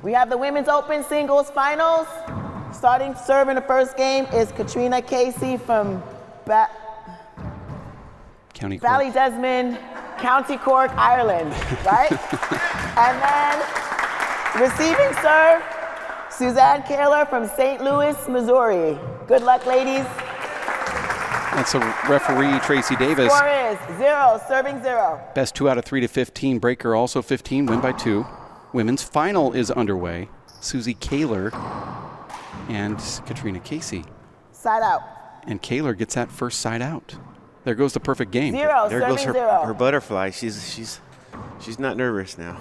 We have the women's open singles finals. Starting serve in the first game is Katrina Casey from Valley Desmond, County Cork, Ireland, right? And then receiving serve, Suzanne Koehler from St. Louis, Missouri. Good luck, ladies. That's a referee, Tracy Davis. Score is 0, serving 0. Best 2 out of 3 to 15. Breaker also 15, win by 2. Women's final is underway. Susie Koehler and Katrina Casey. Side out. And Koehler gets that first side out. There goes the perfect game. 0, there serving goes 0. her butterfly. She's not nervous now.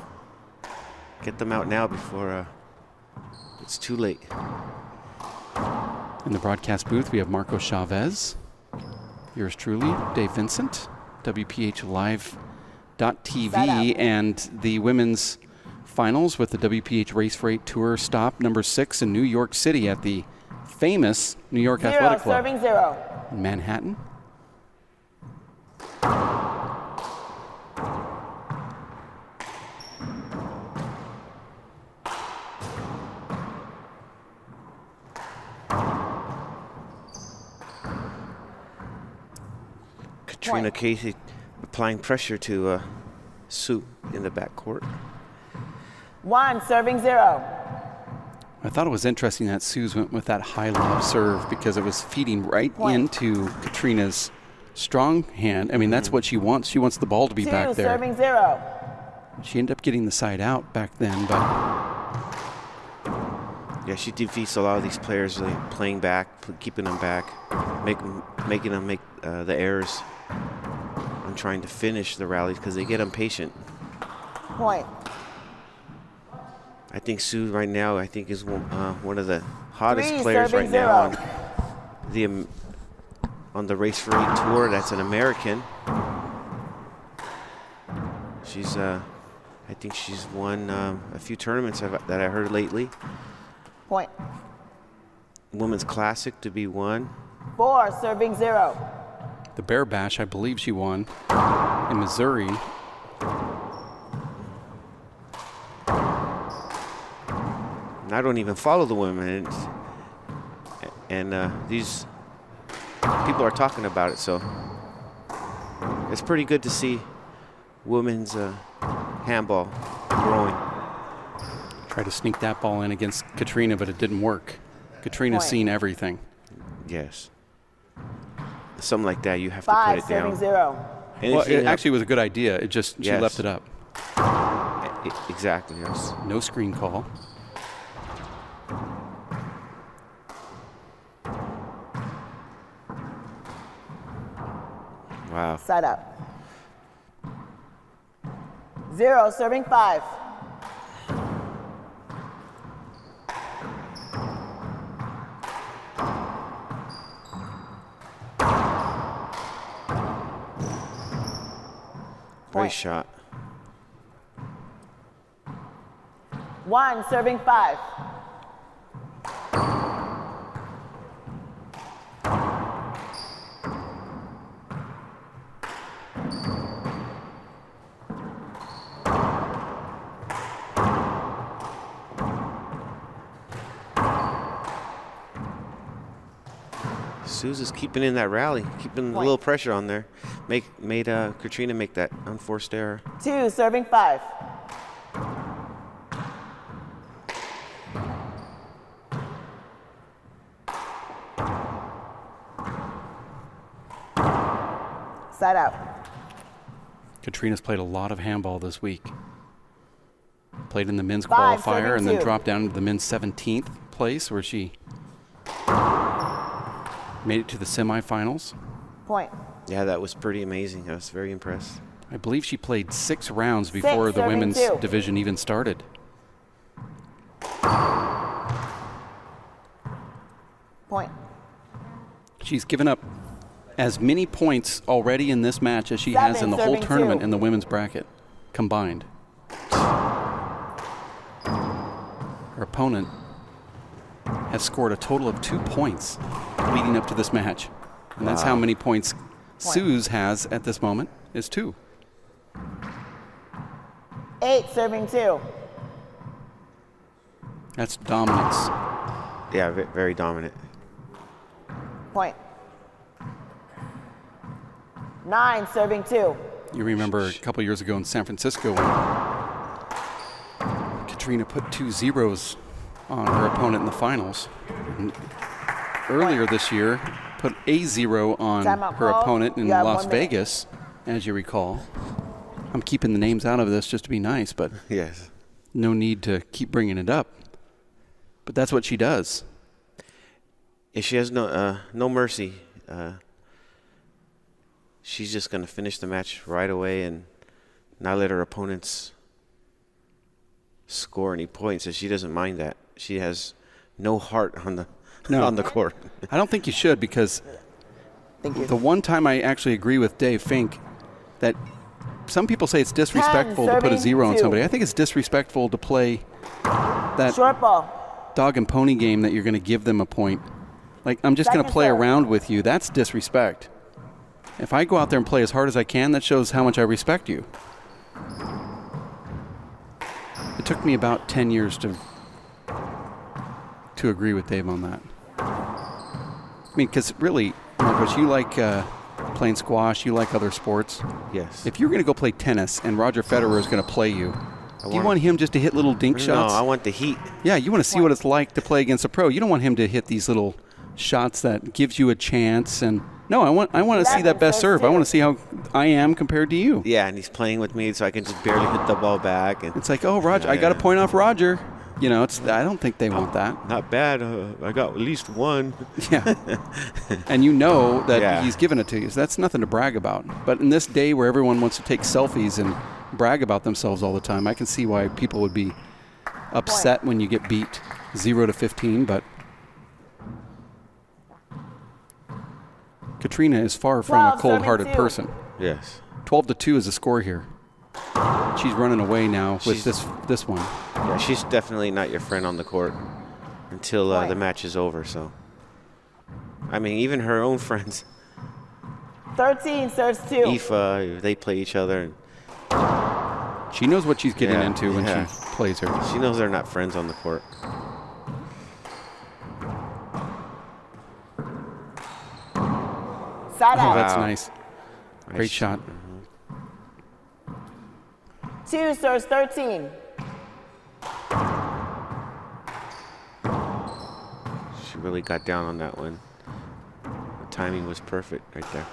Get them out now before it's too late. In the broadcast booth, we have Marco Chavez. Yours truly, Dave Vincent, WPH Live.tv, and the women's finals with the WPH Race Freight Tour stop number 6 in New York City at the famous New York Athletic Club. Serving 0. In Manhattan. Katrina Casey applying pressure to Sue in the backcourt. 1, serving 0. I thought it was interesting that Suze went with that high lob serve because it was feeding right into Katrina's strong hand. I mean, that's what she wants. She wants the ball to be 2, back there. Serving 0. She ended up getting the side out back then, but yeah, she defeats a lot of these players, like playing back, keeping them back, making them make the errors. I'm trying to finish the rallies because they get impatient. Point. I think Sue right now, is one of the hottest 3, players right 0. now on the Race Freight Tour. That's an American. She's, I think she's won a few tournaments that I heard lately. Point. Women's Classic to be won. 4, serving 0. The Bear Bash, I believe she won in Missouri. I don't even follow the women, and these people are talking about it, so it's pretty good to see women's handball growing. Tried to sneak that ball in against Katrina, but it didn't work. Katrina's seen everything. Yes. Something like that, you have 5, to put it serving down. 0. Well, it actually was a good idea. It just, she left it up. Exactly, yes. No screen call. Wow. Side up. 0, serving 5. Great shot. 1, serving 5. Suze is keeping in that rally, keeping a little pressure on there. Made Katrina make that unforced error. 2, serving 5. Side out. Katrina's played a lot of handball this week. Played in the men's 5, qualifier and then 2. dropped down to the men's 17th place where she made it to the semifinals. Point. Yeah, that was pretty amazing. I was very impressed. I believe she played 6 rounds before the women's division even started. Point. She's given up as many points already in this match as she has in the whole tournament in the women's bracket combined. Her opponent has scored a total of 2 points leading up to this match. And that's how many points Suze has at this moment, is 2. 8, serving 2. That's dominance. Yeah, very dominant. Point. 9, serving 2. You remember a couple years ago in San Francisco when Katrina put 2 zeros on her opponent in the finals. And earlier this year, put a 0 on her opponent in Las Vegas, as you recall. I'm keeping the names out of this just to be nice, but yes, no need to keep bringing it up. But that's what she does. If she has no mercy, she's just going to finish the match right away and not let her opponents score any points. And she doesn't mind that. She has no heart on the court. I don't think you should, because the one time I actually agree with Dave Fink that some people say it's disrespectful to put a 0 on somebody. I think it's disrespectful to play that short ball dog and pony game that you're going to give them a point. Like, I'm just going to play around with you. That's disrespect. If I go out there and play as hard as I can, that shows how much I respect you. It took me about 10 years to agree with Dave on that. I mean, because really, Marcos, you like playing squash, you like other sports. Yes. If you're going to go play tennis and Roger Federer is going to play you, do you want him just to hit little dink shots? No, I want the heat. Yeah, you want to see what it's like to play against a pro. You don't want him to hit these little shots that gives you a chance. And no, I want to see that best serve. I want to see how I am compared to you. Yeah, and he's playing with me, so I can just barely hit the ball back. And it's like, oh, Roger, I got to point off Roger. You know, I don't think they want that. Not bad. I got at least one. Yeah. And you know that he's giving it to you. So that's nothing to brag about. But in this day where everyone wants to take selfies and brag about themselves all the time, I can see why people would be upset when you get beat 0-15. But Katrina is far from a cold-hearted person. Yes. 12-2 is the score here. She's running away now with this one. Yeah, she's definitely not your friend on the court until the match is over. So, I mean, even her own friends. 13 serves 2. Aoife, they play each other. And she knows what she's getting into when she plays her. She knows they're not friends on the court. Side out. Oh, that's nice. Great shot. 2 serves 13. She really got down on that one. The timing was perfect right there.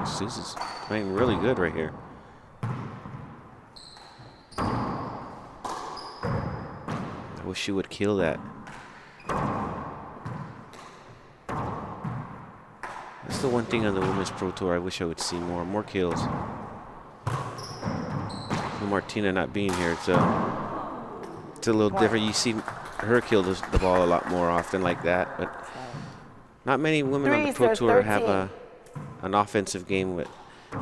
Susan's playing really good right here. I wish she would kill that. That's the one thing on the Women's Pro Tour I wish I would see more kills. With Martina not being here, it's a little different. You see her kill the ball a lot more often like that, but not many women on the Pro Tour have an offensive game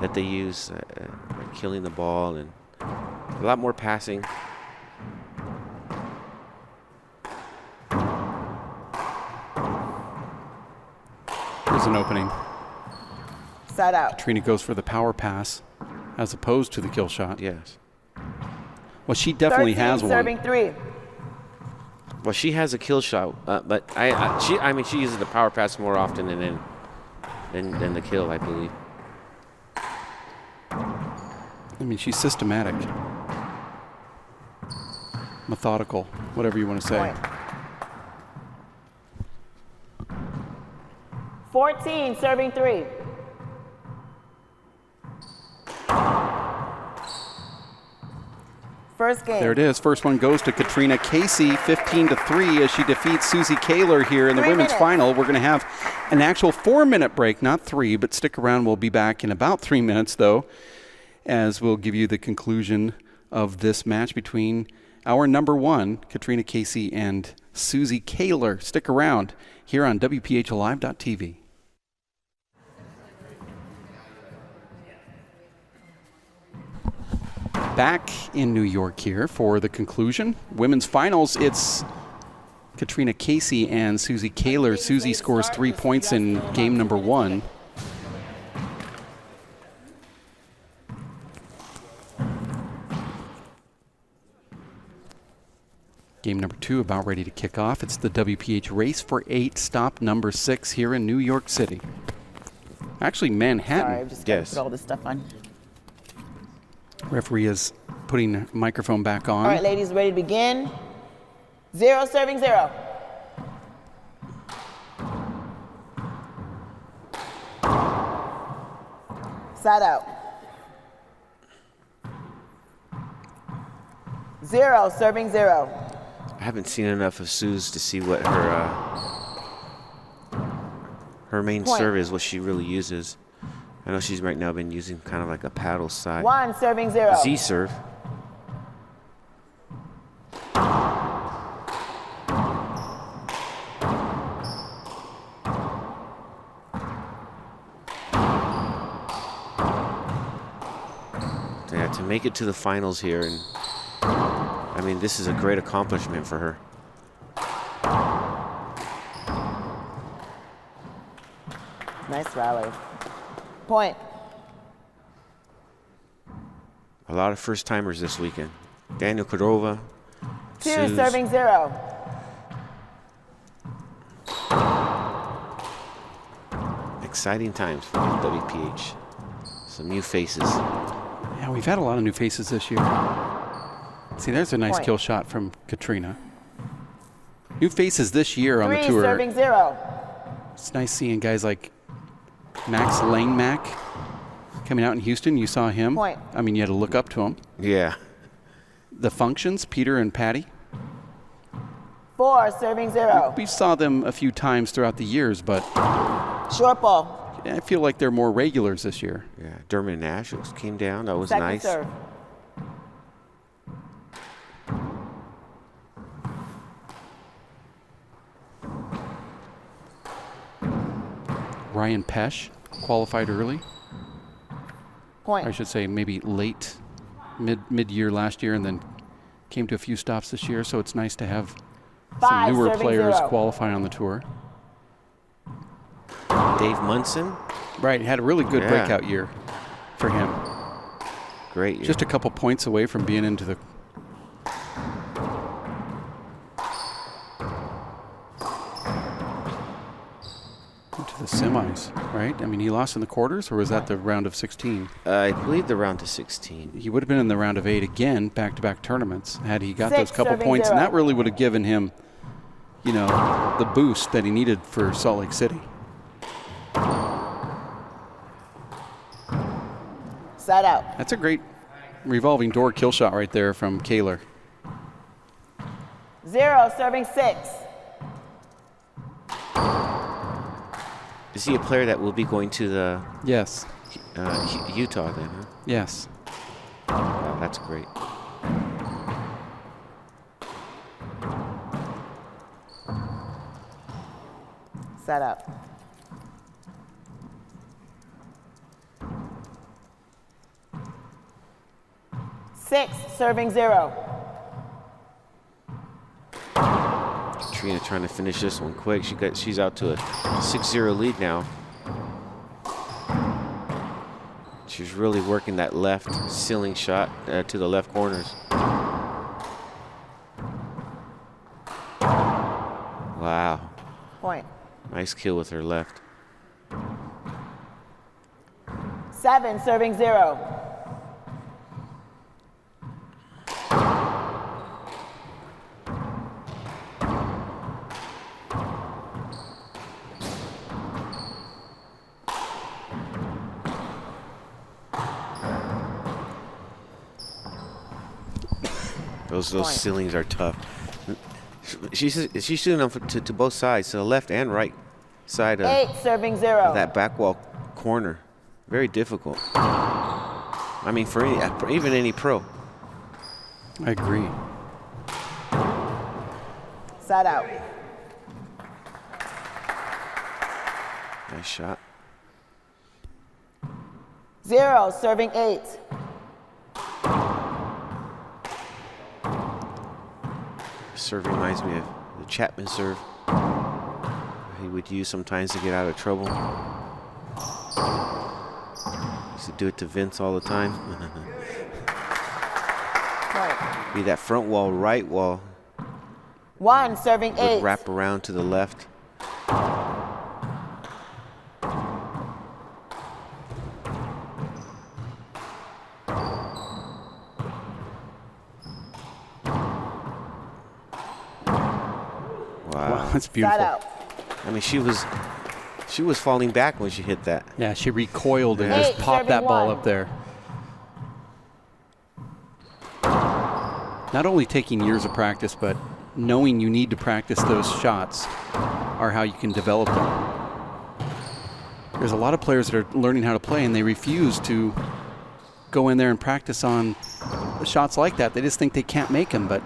that they use, killing the ball, and a lot more passing. Here's an opening. Side out. Katrina goes for the power pass as opposed to the kill shot. Yes. Well, she definitely has one. Serving 3. Well, she has a kill shot, but I mean, she uses the power pass more often than the kill, I believe. I mean, she's systematic, methodical, whatever you want to say. Point. 14 serving 3. First game. There it is. First one goes to Katrina Casey, 15-3, as she defeats Susie Koehler here in the women's final. We're going to have an actual 4-minute break, not 3, but stick around. We'll be back in about 3 minutes, though, as we'll give you the conclusion of this match between our number 1, Katrina Casey, and Susie Koehler. Stick around here on WPHLive.tv. Back in New York here for the conclusion. Women's finals, it's Katrina Casey and Susie Koehler. Susie scores 3 points in game number 1. Game number 2 about ready to kick off. It's the WPH Race for 8, stop number 6 here in New York City. Actually, Manhattan. Sorry, I'm just going to put all this stuff on. Referee is putting microphone back on. All right, ladies, ready to begin. 0, serving 0. Side out. 0, serving 0. I haven't seen enough of Suze to see what her main serve is, what she really uses. I know she's right now been using kind of like a paddle side. 1, serving 0. Z serve. Yeah, to make it to the finals here, and I mean, this is a great accomplishment for her. Nice rally. Point. A lot of first timers this weekend. Daniel Cordova. 2, Suze. serving 0. Exciting times for WPH. Some new faces. Yeah, we've had a lot of new faces this year. See, there's a nice kill shot from Katrina. New faces this year on the 3, tour. serving 0. It's nice seeing guys like Max Langmack coming out in Houston. You saw him. Point. I mean, you had to look up to him. Yeah. The Functions, Peter and Patty. 4, serving 0. We saw them a few times throughout the years, but Short ball. I feel like they're more regulars this year. Yeah. Dermot Nash came down. That was Second nice. serve. Ryan Pesh qualified early. Point. I should say maybe late, mid-year last year, and then came to a few stops this year. So it's nice to have 5, some newer serving players 0. qualify on the tour. Dave Munson. Right, had a really good breakout year for him. Great year. Just a couple points away from being into the semis, right? I mean, he lost in the quarters, or was that the round of 16? I believe the round of 16. He would have been in the round of 8 again, back-to-back tournaments, had he got 6, those couple serving points, 0. and that really would have given him, you know, the boost that he needed for Salt Lake City. Side out. That's a great revolving door kill shot right there from Koehler. 0, serving 6. Is he a player that will be going to the Yes. Utah then, huh? Yes. Wow, that's great. Set up. 6, serving 0. Katrina trying to finish this one quick. She's out to a 6-0 lead now. She's really working that left ceiling shot to the left corners. Wow. Point. Nice kill with her left. 7, serving 0. Those ceilings are tough. She's shooting them to both sides, to the left and right side of 8, serving 0. that back wall corner. Very difficult. I mean, for even any pro. I agree. Side out. Nice shot. 0, serving 8. Serve reminds me of the Chapman serve he would use sometimes to get out of trouble. Used to do it to Vince all the time. Point. Be that front wall, right wall, 1, serving 8. Would wrap around to the left. Wow, that's beautiful. Side out. I mean, she was falling back when she hit that. Yeah, she recoiled and 8, just popped that serving ball 1. up there. Not only taking years of practice, but knowing you need to practice those shots are how you can develop them. There's a lot of players that are learning how to play and they refuse to go in there and practice on shots like that. They just think they can't make them, but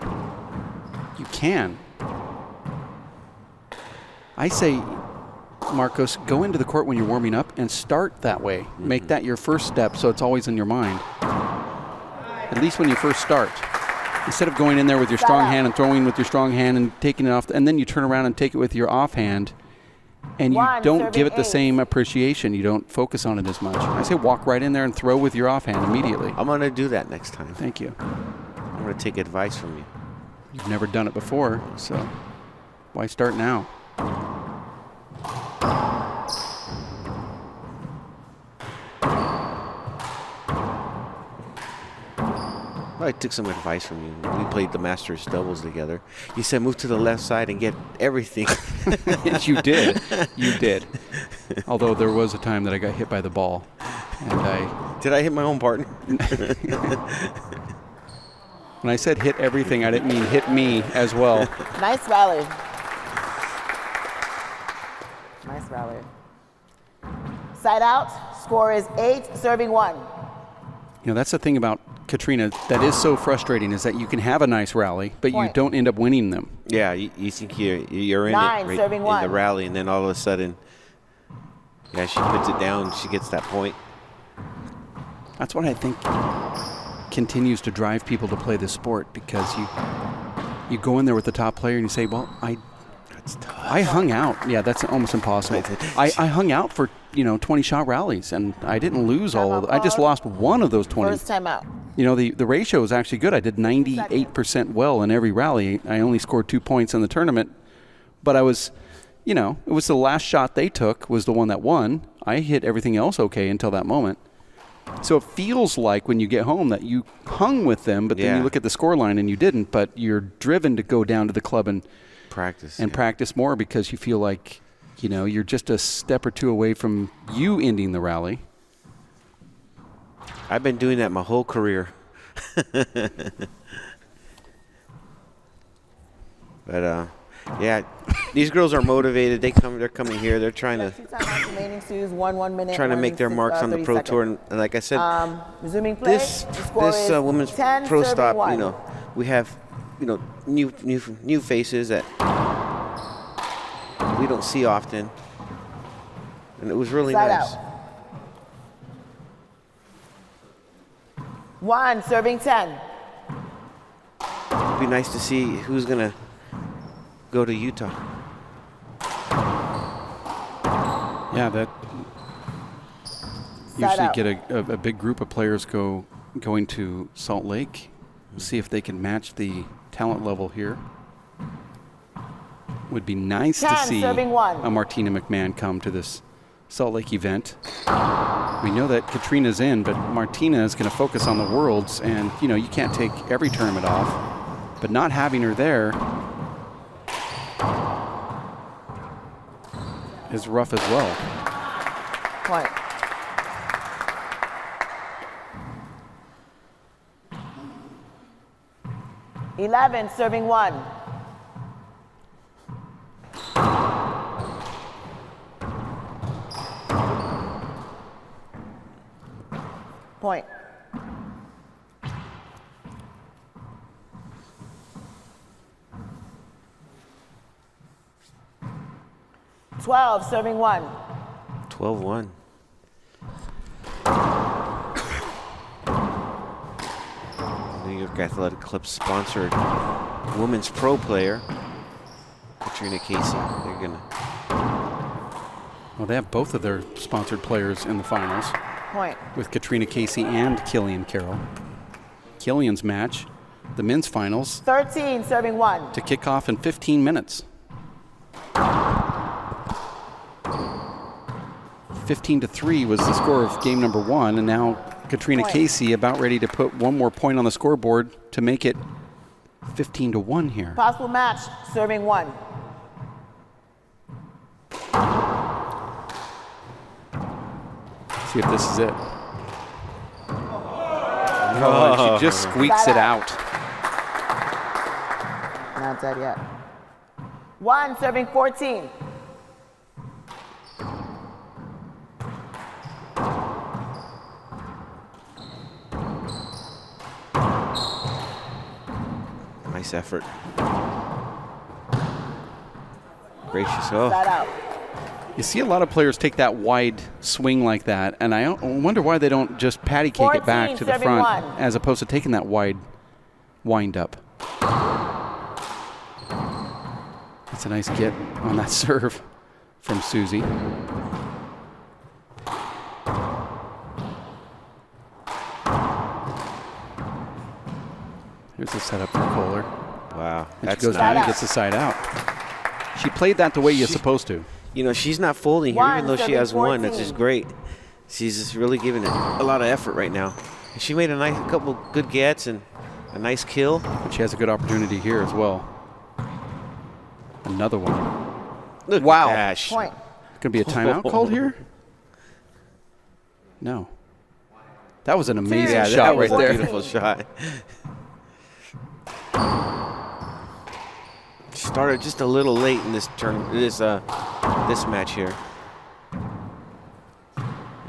you can. I say, Marcos, go into the court when you're warming up and start that way. Make that your first step so it's always in your mind. At least when you first start. Instead of going in there with your strong hand and throwing with your strong hand and taking it off, and then you turn around and take it with your offhand, and you don't give it the same appreciation. You don't focus on it as much. I say walk right in there and throw with your offhand immediately. I'm going to do that next time. Thank you. I'm going to take advice from you. You've never done it before, so why start now? I took some advice from you. We played the Masters doubles together. You said move to the left side and get everything. You did. You did. Although there was a time that I got hit by the ball. And Did I hit my own partner? When I said hit everything, I didn't mean hit me as well. Nice rally. Nice rally. Side out. Score is 8, serving 1. You know, that's the thing about Katrina that is so frustrating is that you can have a nice rally, but you don't end up winning them. Yeah, you think you're in 9, it right serving in 1. the rally, and then all of a sudden, yeah, she puts it down. She gets that point. That's what I think continues to drive people to play this sport, because you go in there with the top player and you say, well, I hung out. Yeah, that's almost impossible. I hung out for 20-shot rallies, and I didn't lose all of them. I just lost one of those 20. First time out. You know, the ratio is actually good. I did 98% well in every rally. I only scored 2 points in the tournament, but I was, it was the last shot they took was the one that won. I hit everything else okay until that moment. So it feels like when you get home that you hung with them, but then you look at the score line and you didn't, but you're driven to go down to the club and practice more, because you feel like, you're just a step or two away from you ending the rally. I've been doing that my whole career. But yeah, these girls are motivated. They're coming here. They're trying to make their marks on the pro tour. And like I said, resuming play. This women's 10, pro stop. 1. We have new faces that we don't see often, and it was really nice. 1, serving 10. It'd be nice to see who's gonna go to Utah. Yeah, that usually get a big group of players going to Salt Lake. See if they can match the talent level here. Would be nice to see a Martina McMahon come to this Salt Lake event. We know that Katrina's in, but Martina is going to focus on the Worlds, and you can't take every tournament off, but not having her there is rough as well. Point. Eleven, serving 1. Point. 12, serving 1. 12-1. New York Athletic Club sponsored women's pro player, Katrina Casey. They're gonna. Well, they have both of their sponsored players in the finals. Point. With Katrina Casey and Killian Carroll. Killian's match, the men's finals 13, serving 1. to kick off in 15 minutes. 15-3 was the score of game number 1, and now Katrina Casey about ready to put one more point on the scoreboard to make it 15-1 here. Possible match, serving 1. See if this is it. Oh, she just squeaks it out. Not dead yet. 1, serving 14. Nice effort. Gracious. Oh. That out. You see a lot of players take that wide swing like that, and I wonder why they don't just patty cake it back to the front as opposed to taking that wide wind up. That's a nice get on that serve from Susie. Here's the setup for Koehler. Wow. And she goes down and gets the side out. She played that the way you're supposed to. You know, she's not folding here, even though she has 1. That's just great. She's just really giving it a lot of effort right now. She made a couple good gets and a nice kill. But she has a good opportunity here as well. Another one. Look wow. At that. Point. Could be a timeout called here? No. That was an amazing shot right there. Beautiful shot. Started just a little late in this this match here.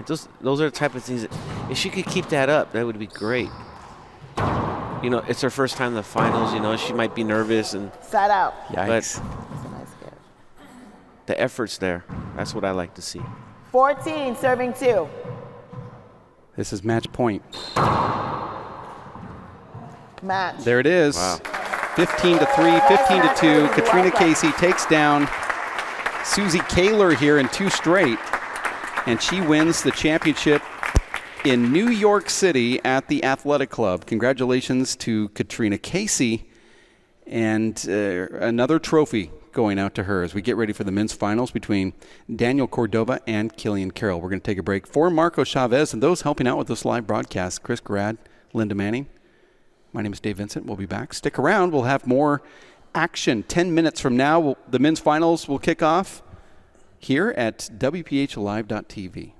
Those are the type of things that, if she could keep that up, that would be great. You know, it's her first time in the finals. You know, she might be nervous and side out. Yikes. That's a nice get. The effort's there. That's what I like to see. 14, serving 2. This is match point. Match. There it is. Wow. 15-3, 15-2. Katrina Casey takes down Susie Koehler here in 2 straight, and she wins the championship in New York City at the Athletic Club. Congratulations to Katrina Casey, and another trophy going out to her as we get ready for the men's finals between Daniel Cordova and Killian Carroll. We're going to take a break. For Marco Chavez and those helping out with this live broadcast, Chris Garrad, Linda Manning, my name is Dave Vincent. We'll be back. Stick around. We'll have more action. 10 minutes from now, the men's finals will kick off here at WPHLive.tv.